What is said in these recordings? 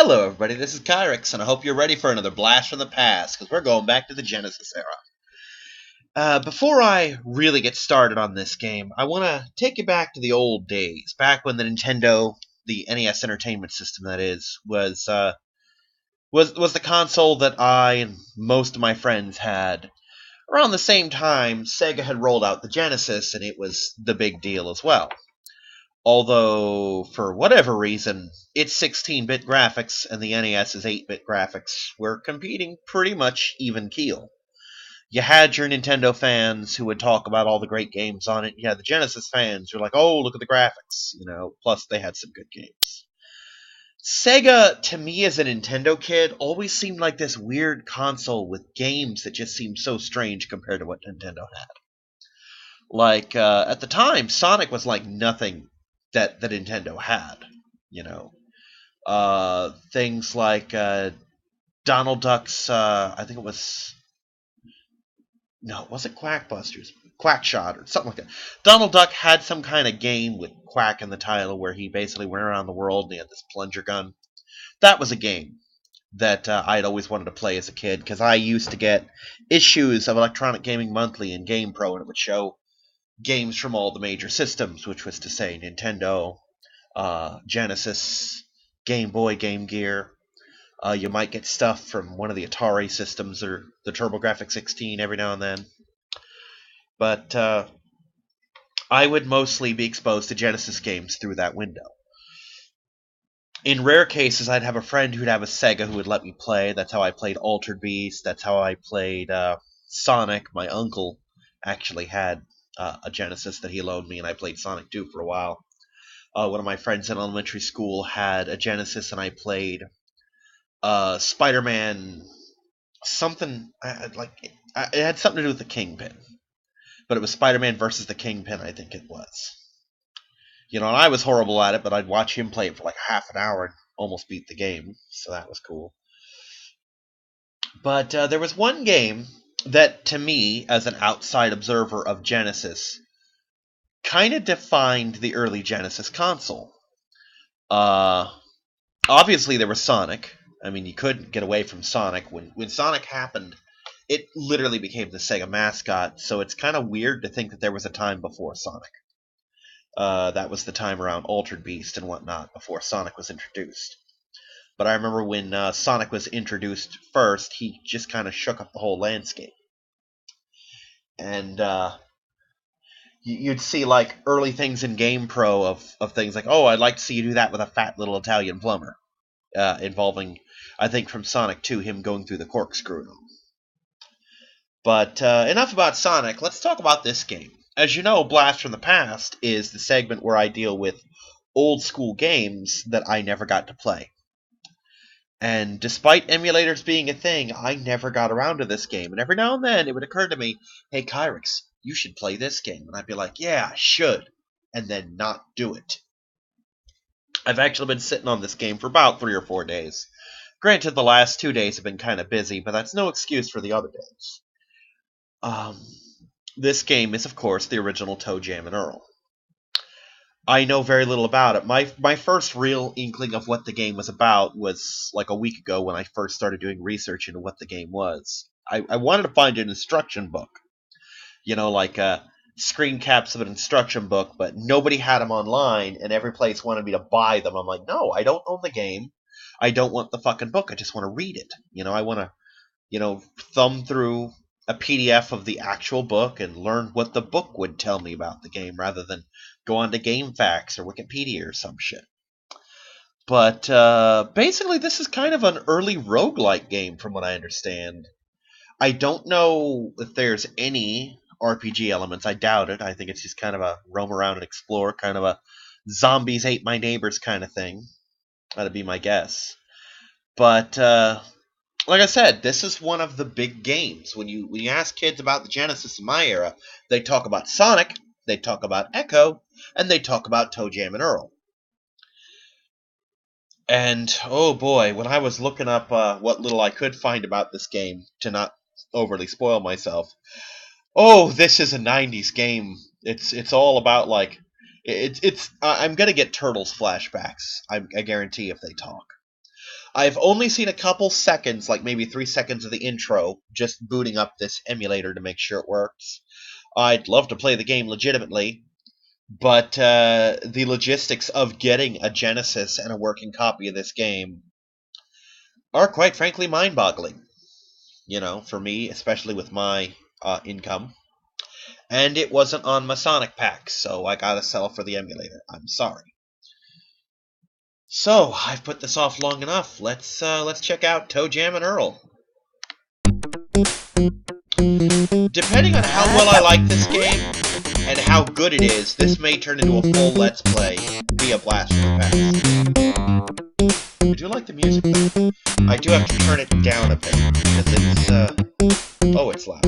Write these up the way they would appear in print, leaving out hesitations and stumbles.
Hello, everybody. This is Kyrix, and I hope you're ready for another blast from the past, because we're going back to the Genesis era. Before I really get started on this game, I want to take you back to the old days, back when the Nintendo, the NES Entertainment System, that is, was the console that I and most of my friends had. Around the same time, Sega had rolled out the Genesis, and it was the big deal as well. Although, for whatever reason, its 16-bit graphics and the NES's 8-bit graphics were competing pretty much even keel. You had your Nintendo fans who would talk about all the great games on it. You had the Genesis fans who were like, oh, look at the graphics, plus they had some good games. Sega, to me as a Nintendo kid, always seemed like this weird console with games that just seemed so strange compared to what Nintendo had. At the time, Sonic was like nothing that the Nintendo had, you know. Things like Donald Duck's, I think it was, no, it wasn't Quackbusters, Quackshot or something like that. Donald Duck had some kind of game with Quack in the title where he basically went around the world and he had this plunger gun. That was a game that I'd always wanted to play as a kid because I used to get issues of Electronic Gaming Monthly and Game Pro, and it would show games from all the major systems, which was to say Nintendo, Genesis, Game Boy, Game Gear. You might get stuff from one of the Atari systems or the TurboGrafx 16 every now and then. But I would mostly be exposed to Genesis games through that window. In rare cases, I'd have a friend who'd have a Sega who would let me play. That's how I played Altered Beast. That's how I played Sonic. My uncle actually had a Genesis that he loaned me, and I played Sonic 2 for a while. One of my friends in elementary school had a Genesis, and I played Spider-Man something, it had something to do with the Kingpin. But it was Spider-Man versus the Kingpin, I think it was. And I was horrible at it, but I'd watch him play it for like half an hour and almost beat the game, so that was cool. But there was one game that, to me, as an outside observer of Genesis, kind of defined the early Genesis console. Obviously, there was Sonic. I mean, you couldn't get away from Sonic. When Sonic happened, it literally became the Sega mascot, so it's kind of weird to think that there was a time before Sonic. That was the time around Altered Beast and whatnot, before Sonic was introduced. But I remember when Sonic was introduced first, he just kind of shook up the whole landscape. And you'd see like early things in Game Pro of things like, oh, I'd like to see you do that with a fat little Italian plumber, involving, I think from Sonic 2, him going through the corkscrew. But enough about Sonic. Let's talk about this game. As you know, Blast from the Past is the segment where I deal with old school games that I never got to play. And despite emulators being a thing, I never got around to this game. And every now and then it would occur to me, hey, Kyrix, you should play this game. And I'd be like, yeah, I should. And then not do it. I've actually been sitting on this game for about 3 or 4 days. Granted, the last 2 days have been kind of busy, but that's no excuse for the other days. This game is, of course, the original Toejam and Earl. I know very little about it. My first real inkling of what the game was about was like a week ago when I first started doing research into what the game was. I wanted to find an instruction book. Like screen caps of an instruction book, but nobody had them online, and every place wanted me to buy them. I'm like, no, I don't own the game. I don't want the fucking book. I just want to read it. I want to, thumb through a PDF of the actual book and learn what the book would tell me about the game rather than go on to GameFAQs or Wikipedia or some shit. But basically, this is kind of an early roguelike game from what I understand. I don't know if there's any RPG elements. I doubt it. I think it's just kind of a roam around and explore, kind of a zombies ate my neighbors kind of thing. That'd be my guess. But like I said, this is one of the big games. When you ask kids about the Genesis in my era, they talk about Sonic, they talk about Echo, and they talk about Toejam and Earl. And, oh boy, when I was looking up what little I could find about this game, to not overly spoil myself, oh, this is a 90s game. It's all about, like, I'm going to get Turtles flashbacks, I guarantee, if they talk. I've only seen a couple seconds, like maybe 3 seconds of the intro, just booting up this emulator to make sure it works. I'd love to play the game legitimately, but the logistics of getting a Genesis and a working copy of this game are quite frankly mind-boggling. You know, for me, especially with my income. And it wasn't on Masonic packs, so I gotta sell for the emulator. I'm sorry. So, I've put this off long enough. Let's check out Toejam and Earl. Depending on how well I like this game, and how good it is, this may turn into a full Let's Play via Blast from the Past. I do like the music, though. I do have to turn it down a bit, because it's, oh, it's loud.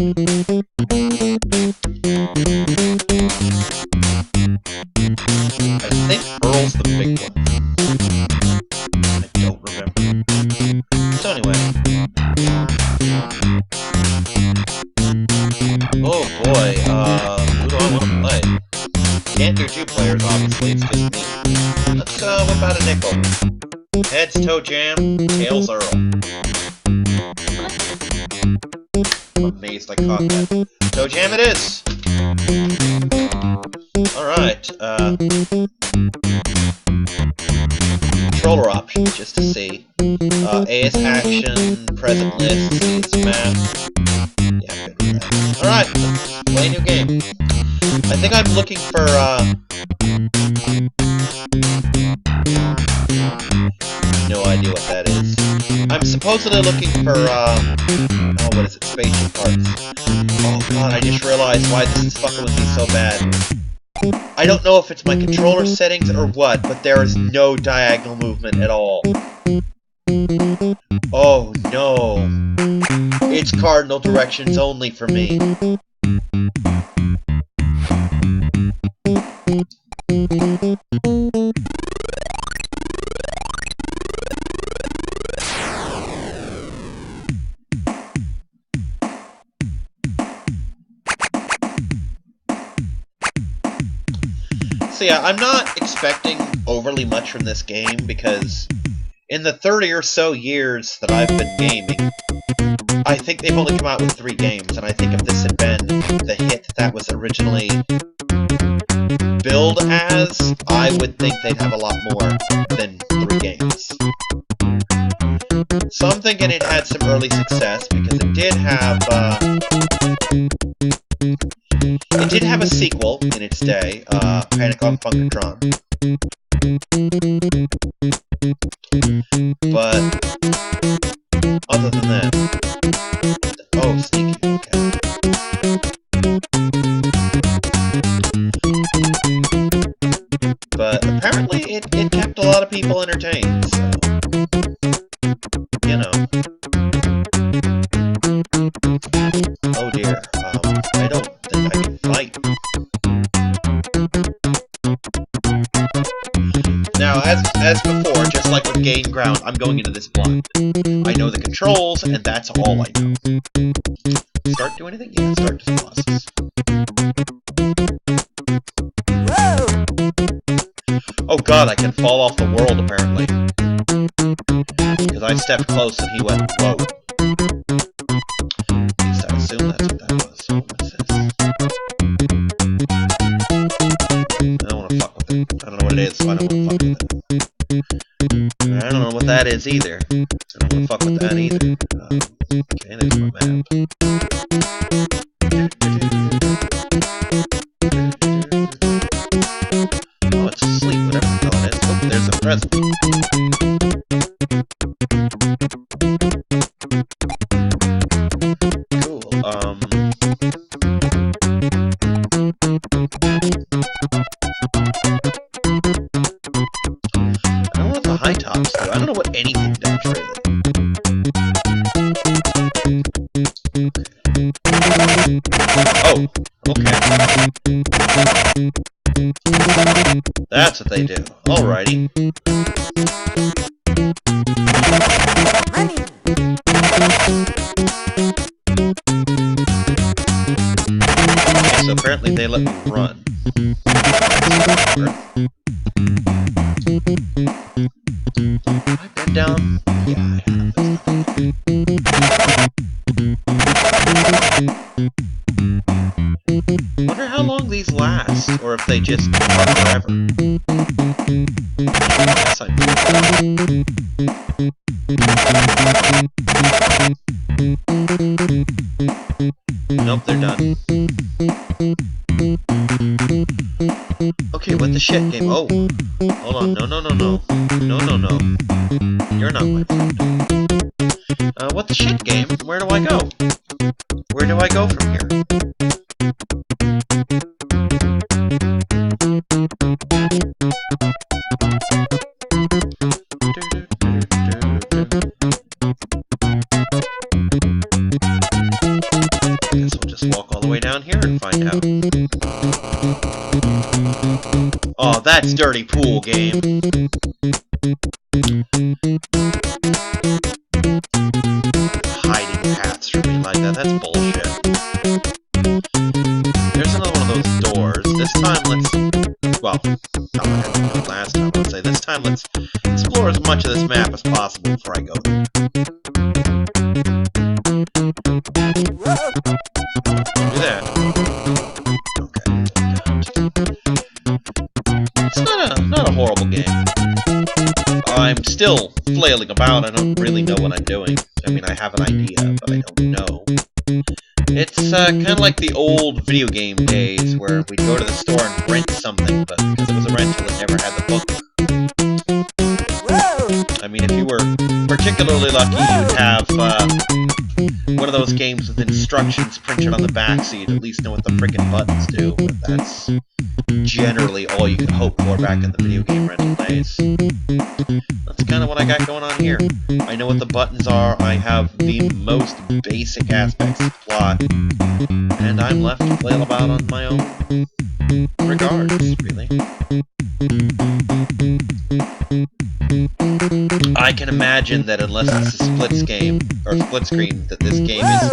I think Earl's the big one. I don't remember. So anyway. Oh boy, who do I want to play? Can't do 2 players, obviously, it's just me. Let's, whip out a nickel. Heads Toejam, tails Earl. I'm amazed I caught that. Toejam it is! Alright, controller options, just to see. A is action, present list, C is map. Yeah, I'm good with that. Alright, let's play a new game. I think I'm looking for, no idea what that is. I'm supposedly looking for, oh, what is it, spatial parts. Oh god, I just realized why this is fucking with me so bad. I don't know if it's my controller settings or what, but there is no diagonal movement at all. Oh no. It's cardinal directions only for me. So yeah, I'm not expecting overly much from this game because in the 30 or so years that I've been gaming, I think they've only come out with 3 games, and I think if this had been the hit that was originally billed as, I would think they'd have a lot more than 3 games. So I'm thinking it had some early success because it did have a sequel in its day, Panic on Funkatron. But other than that, oh, sneaky, okay. But apparently it kept a lot of people entertained, so, you know. Oh dear, I don't think I can fight. Now, as before, just like with Gain Ground, I'm going into this blind. I know the controls, and that's all I know. Start doing anything? Yeah, start to bosses. Oh god, I can fall off the world, apparently. Because I stepped close and he went, whoa. At least I assume that's what that was. What's this? I don't want to fuck with it. I don't know what it is, so I don't want to fuck with it. I don't know what that is either. I don't want to fuck with that either. Okay, there's my map. Oh, it's asleep, whatever the hell it is. Oh, there's a present. Cool, I don't know what the high tops do. I don't know what anything does, really. Oh, okay. That's what they do. Alrighty. Okay, so apparently they let me run. I've been down they just are forever. Yes, I Nope, they're done. Okay, what the shit game? Oh, hold on. No. No. You're not my friend. What the shit game? Where do I go? Where do I go from here? Guess we'll just walk all the way down here and find out. Oh, that's dirty pool game. Hiding paths from me like that, that's bullshit. There's another one of those doors. This time let's... Well, not like I did last time, let's say. This time let's explore as much of this map as possible before I go there. Do that. Okay. It's not a horrible game. I'm still flailing about. I don't really know what I'm doing. I mean, I have an idea, but I don't know. It's kind of like the old video game days where we'd go to the store and rent something, but because it was a rental, it never had the book. I mean, if you were particularly lucky, you'd have one of those games with instructions printed on the back so you'd at least know what the frickin' buttons do, but that's generally all you could hope for back in the video game rental days. That's kind of what I got going on here. I know what the buttons are, I have the most basic aspects of plot, and I'm left to flail about on my own regards, really. I can imagine that unless it's a split screen, that this game is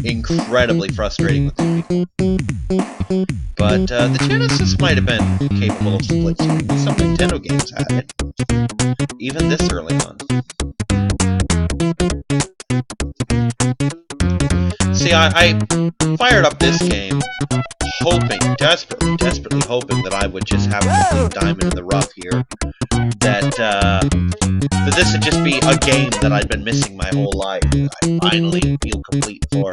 incredibly frustrating with two people. But the Genesis might have been capable of split screen. Some Nintendo games had it, even this early on. See, I fired up this game hoping, desperately hoping that I would just have a complete diamond in the rough here. That this would just be a game that I'd been missing my whole life that I finally feel complete for.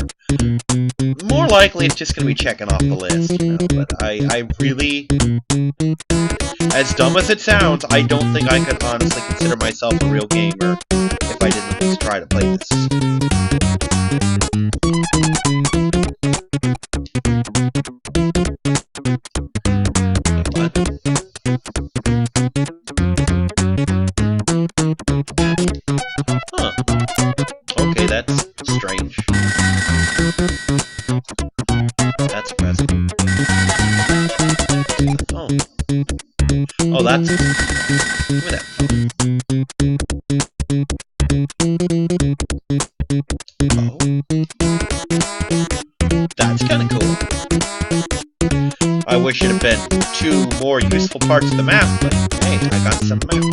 More likely it's just going to be checking off the list, you know, but I really, as dumb as it sounds, I don't think I could honestly consider myself a real gamer if I didn't at least try to play this. Huh. Okay, that's strange. That's present. The phone. Oh, that's... Give me that phone. Oh. That's kind of cool. I wish it had been 2 more useful parts of the map, but hey, I got some map.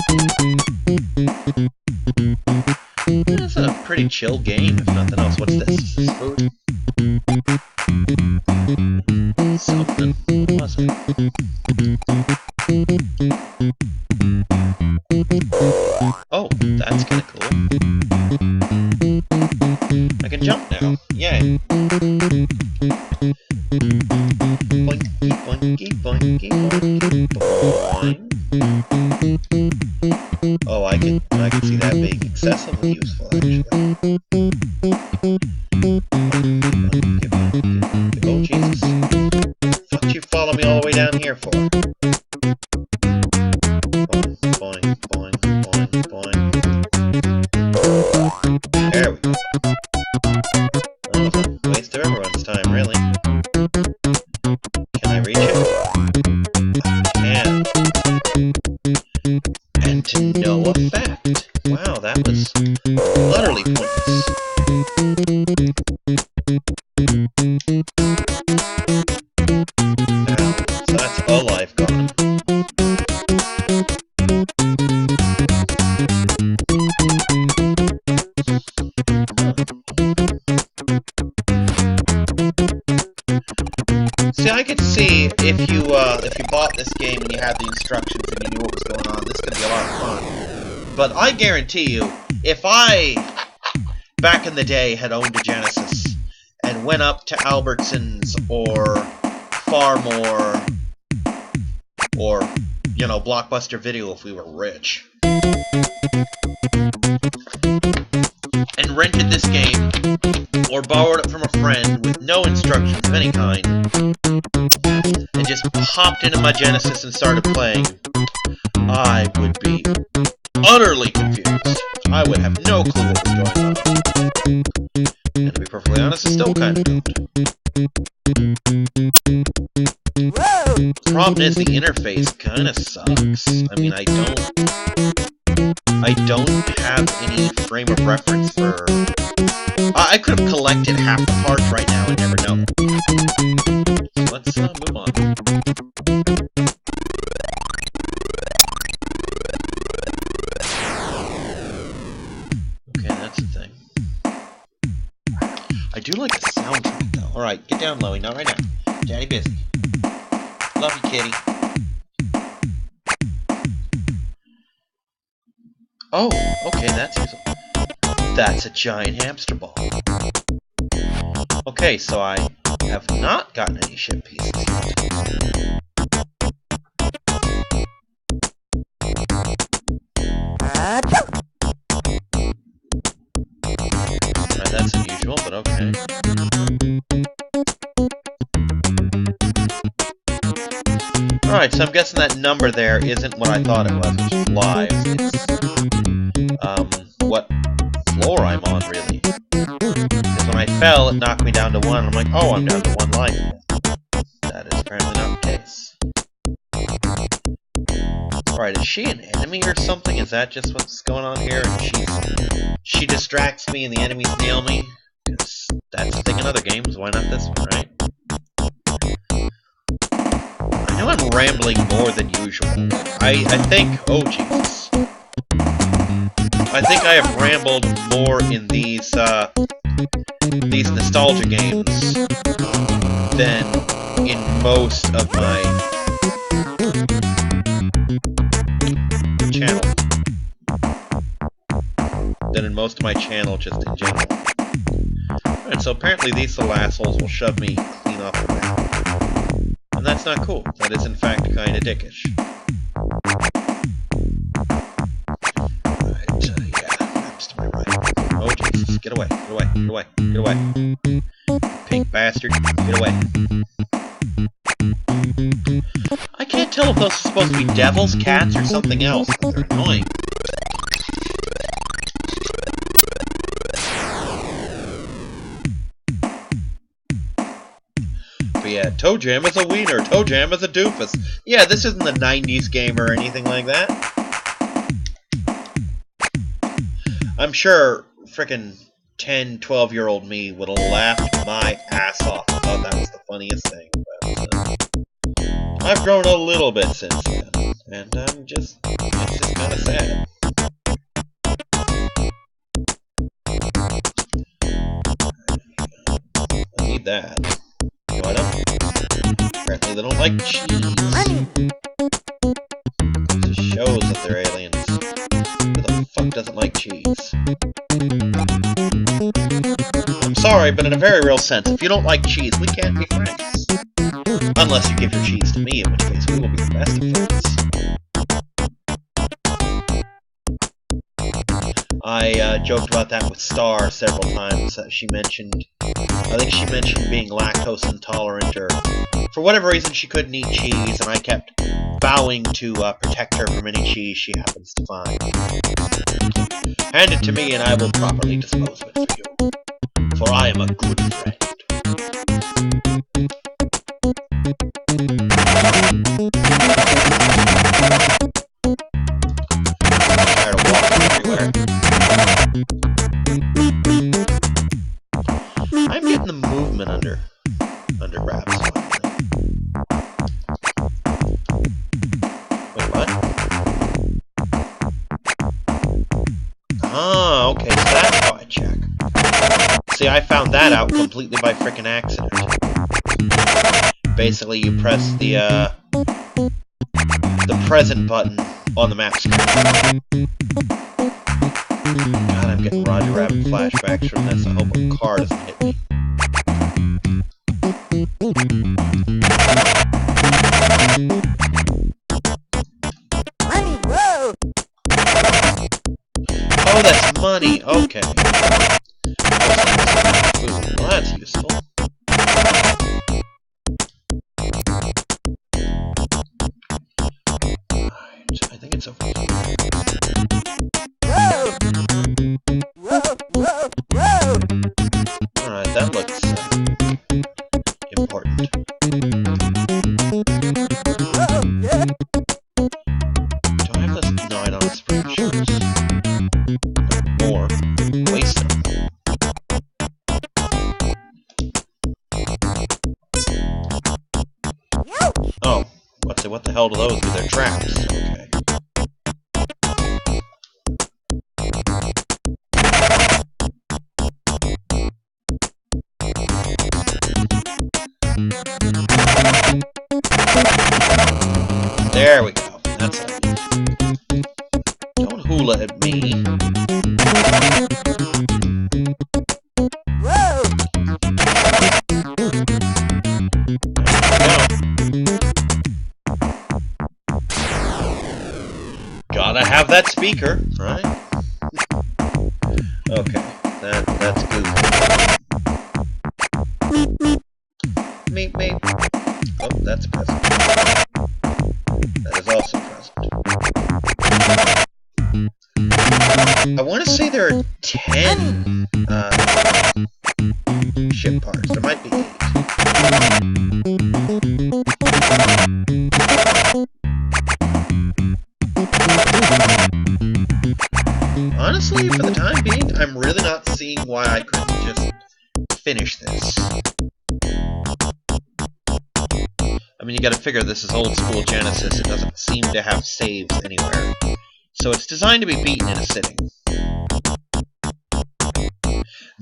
It's a pretty chill game, if nothing else. What's this? Is this food? Something. What was it? Oh, that's kind of cool. I can jump now. Yay. Boinky, boinky, boinky, boinky, boing. Oh, I can see that being excessively useful, actually. Oh, Jesus. What did you follow me all the way down here for? Boing, boing, boing, boing, boing. There we go. That was a waste of everyone's time, really. Can I reach it? I can. And to no effect. Wow, that was utterly pointless. Now, so that's a life gone. See, I could see if you if you bought this game and you had the instructions and you knew what was going on, this is going to be a lot of fun. But I guarantee you, if I, back in the day, had owned a Genesis and went up to Albertsons or Farmore or, you know, Blockbuster Video if we were rich, and rented this game or borrowed it from a friend with no instructions of any kind and just popped into my Genesis and started playing, I would be utterly confused. I would have no clue what was going on. And to be perfectly honest, I still kind of don't. The problem is the interface kind of sucks. I mean, I don't have any frame of reference for... I could have collected half the parts right now and never know. So let's move on. Okay, that's the thing. I do like the soundtrack, though. Alright, get down, Loey. Not right now. Daddy busy. Love you, kitty. Oh, okay, that's useful. That's a giant hamster ball. Okay, so I have not gotten any ship pieces yet. Alright, that's unusual, but okay. Alright, so I'm guessing that number there isn't what I thought it was, which is lives. It's, what floor I'm on, really. Because when I fell, it knocked me down to 1. I'm like, oh, I'm down to 1 life. That is apparently not the case. Alright, is she an enemy or something? Is that just what's going on here? And she distracts me and the enemies nail me? Because that's the thing in other games, why not this one, right? I know I'm rambling more than usual. I think... Oh, Jesus. I think I have rambled more in these nostalgia games than in most of my channel. Than in most of my channel, just in general. Alright, so apparently these little assholes will shove me clean off the map. And that's not cool. That is, in fact, kinda dickish. Oh, Jesus. Get away. Get away. Get away. Get away. Pink bastard. Get away. I can't tell if those are supposed to be devils, cats, or something else, but they're annoying. But yeah, Toejam is a wiener. Toejam is a doofus. Yeah, this isn't the 90s game or anything like that. I'm sure frickin' 10, 12-year-old me would have laughed my ass off. I thought that was the funniest thing. But, I've grown a little bit since then, and it's just kind of sad. I need that. No, I don't. Apparently they don't like cheese. It just shows that they're aliens. Who the fuck doesn't like cheese? I'm sorry, but in a very real sense, if you don't like cheese, we can't be friends. Unless you give your cheese to me, in which case we will be the best of friends. I joked about that with Star several times. She mentioned, I think she mentioned being lactose intolerant, or for whatever reason she couldn't eat cheese, and I kept vowing to protect her from any cheese she happens to find. Hand it to me and I will properly dispose of it for you, for I am a good friend. I'm tired of walking everywhere. I'm getting the movement under wraps. Wait, what? Ah, okay, so that's how I check. See, I found that out completely by frickin' accident. Basically, you press the present button on the map screen. God, I'm getting Roger Rabbit flashbacks from this. I hope a car doesn't hit me. Money, whoa! Oh, that's money. Okay. Well, that's useful. Alright, I think it's over here. Whoa! Whoa, whoa, whoa! Alright, that looks important. Whoa, yeah. Do I have this? No, I don't have spring shoes. More. Waste them. Oh, what the hell do those do? They're traps. Okay. There we go. That's it. Don't hula at me. Whoa! Gotta have that speaker, right? Okay, that's good. Meep meep. Oh, that's present. That is also present. I want to say there are 10 ship parts. There might be 8. Honestly, for the time being, I'm really not seeing why I couldn't just finish this. I mean, you gotta figure this is old school Genesis. It doesn't seem to have saves anywhere. So it's designed to be beaten in a sitting.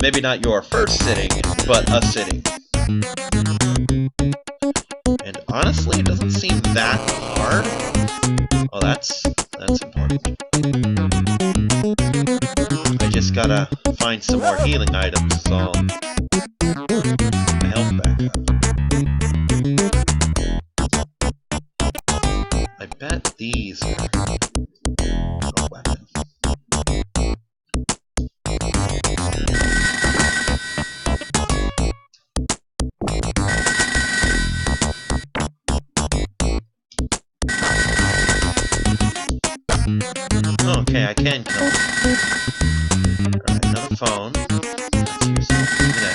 Maybe not your first sitting, but a sitting. And honestly, it doesn't seem that hard. Oh, that's important. I just gotta find some more healing items, so my health back up. I bet these are a weapon. Okay, I can kill him. Alright, another phone. Let's use it.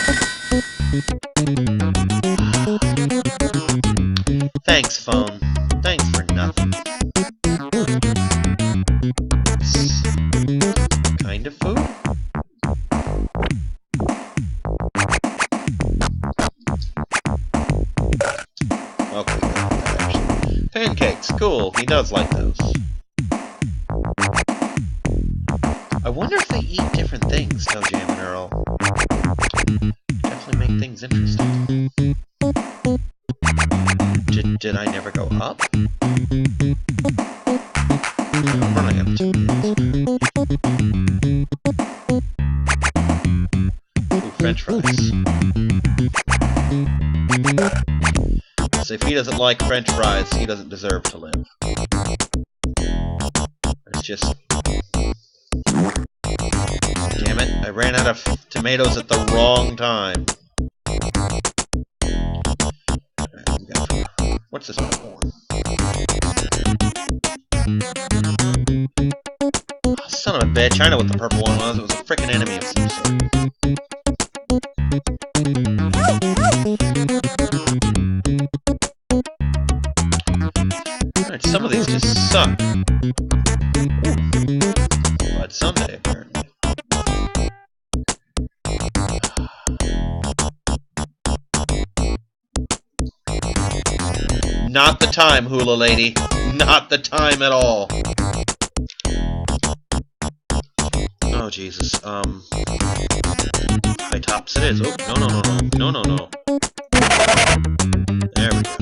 Thanks, phone. Thanks for nothing. Kind of food? Okay, that actually. Pancakes, cool. He does like those. I wonder if they eat different things, Toejam and Earl. Definitely make things interesting. Did I never go up? I'm running up 2 minutes. Ooh, French fries. So if he doesn't like French fries, he doesn't deserve to live. It's just... Damn it, I ran out of tomatoes at the wrong time. Alright, what's this one for? Oh, son of a bitch, I know what the purple one was. It was a frickin' enemy of some sort. Alright, some of these just suck. But someday, apparently. Not the time, hula lady. Not the time at all. Oh, Jesus. High tops it is. Oh, no. No. There we go.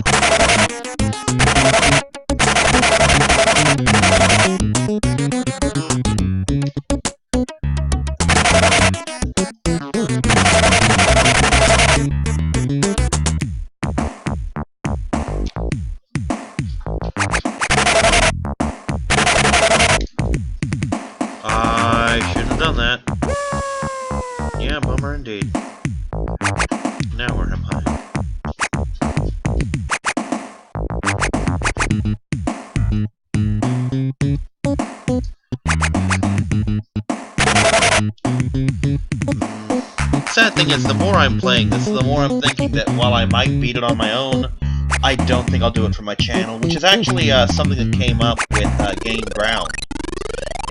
performer indeed. Now where am I? Sad thing is, the more I'm playing this, the more I'm thinking that while I might beat it on my own, I don't think I'll do it for my channel, which is actually something that came up with Gain Ground.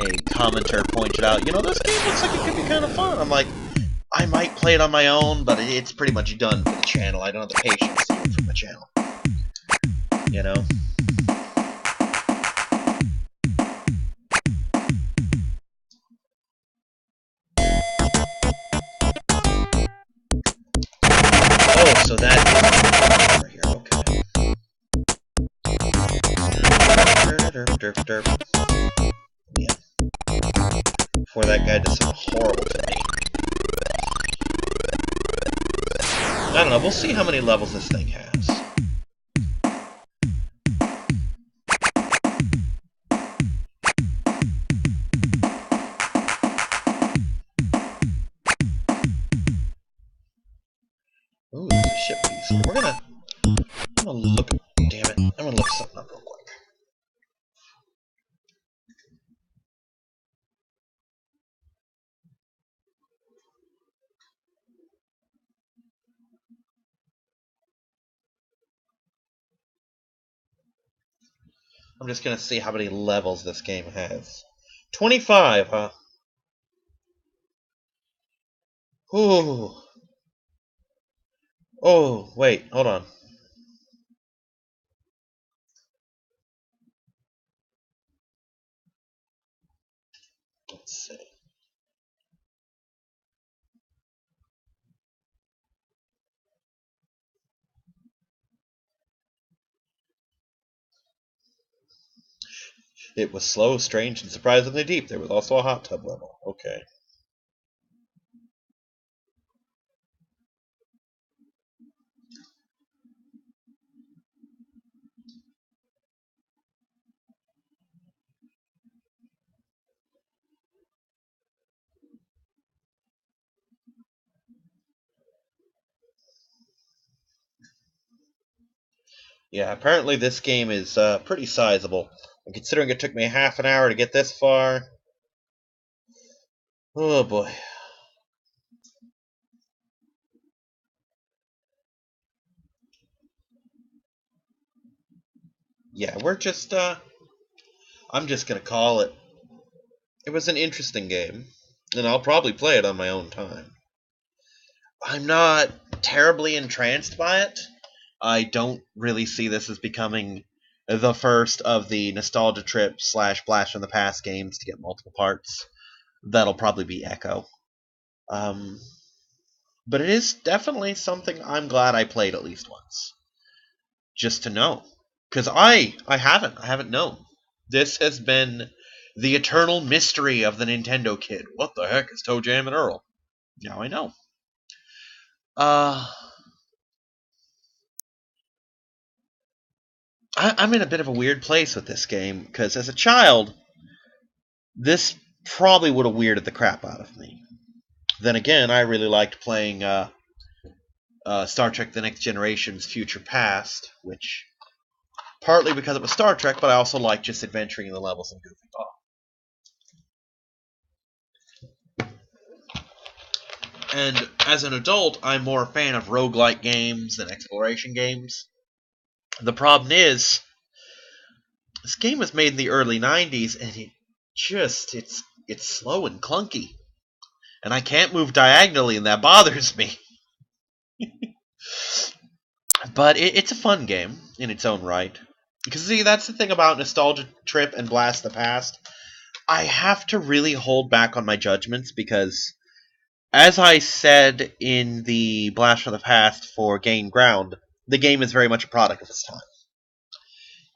A commenter pointed out, you know, this game looks like it could be kind of fun. I'm like, I might play it on my own, but it's pretty much done for the channel. I don't have the patience to do it for my channel. You know? Oh, so that over here, okay. Yeah. Before that guy does something horrible to me. I don't know, we'll see how many levels this thing has. Ooh, there's a ship piece here. I'm gonna look, damn it, I'm gonna look something up real quick. I'm just gonna see how many levels this game has. 25, huh? Ooh. Oh, wait, hold on. Let's see. It was slow, strange, and surprisingly deep. There was also a hot tub level. Okay. Yeah, apparently this game is pretty sizable. And considering it took me half an hour to get this far... Oh, boy. Yeah, we're just, I'm just gonna call it. It was an interesting game, and I'll probably play it on my own time. I'm not terribly entranced by it. I don't really see this as becoming the first of the nostalgia trip / blast from the past games to get multiple parts. That'll probably be Echo. Um, but it is definitely something I'm glad I played at least once, just to know, because I haven't known. This has been the eternal mystery of the Nintendo kid. What the heck is Toejam and Earl? Now I know. Uh, I'm in a bit of a weird place with this game, because as a child, this probably would have weirded the crap out of me. Then again, I really liked playing Star Trek The Next Generation's Future Past, which, partly because it was Star Trek, but I also liked just adventuring in the levels and goofing off. And as an adult, I'm more a fan of roguelike games than exploration games. The problem is, this game was made in the early 90s, and it's slow and clunky. And I can't move diagonally, and that bothers me. But it's a fun game in its own right. Because, see, that's the thing about Nostalgia Trip and Blast the Past. I have to really hold back on my judgments, because, as I said in the Blast from the Past for Gain Ground, the game is very much a product of its time.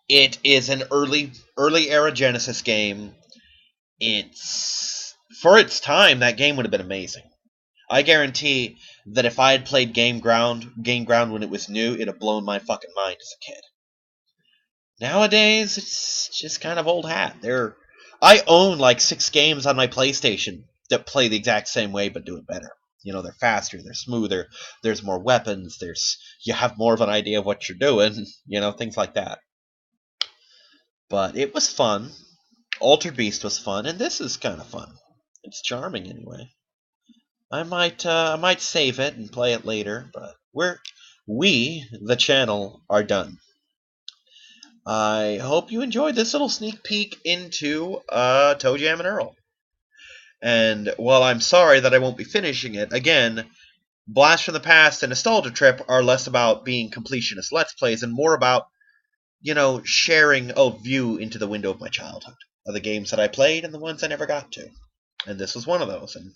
It is an early era Genesis game. For its time, that game would have been amazing. I guarantee that if I had played Gain Ground when it was new, it'd have blown my fucking mind as a kid. Nowadays, it's just kind of old hat. I own like 6 games on my PlayStation that play the exact same way but do it better. They're faster, they're smoother, there's more weapons, you have more of an idea of what you're doing, things like that. But it was fun. Altered Beast was fun, and this is kind of fun. It's charming anyway. I might save it and play it later, but the channel, are done. I hope you enjoyed this little sneak peek into Toejam and Earl. And while I'm sorry that I won't be finishing it, again, Blast from the Past and Nostalgia Trip are less about being completionist Let's Plays and more about, sharing a view into the window of my childhood, of the games that I played and the ones I never got to. And this was one of those, and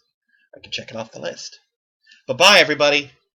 I can check it off the list. But bye, everybody!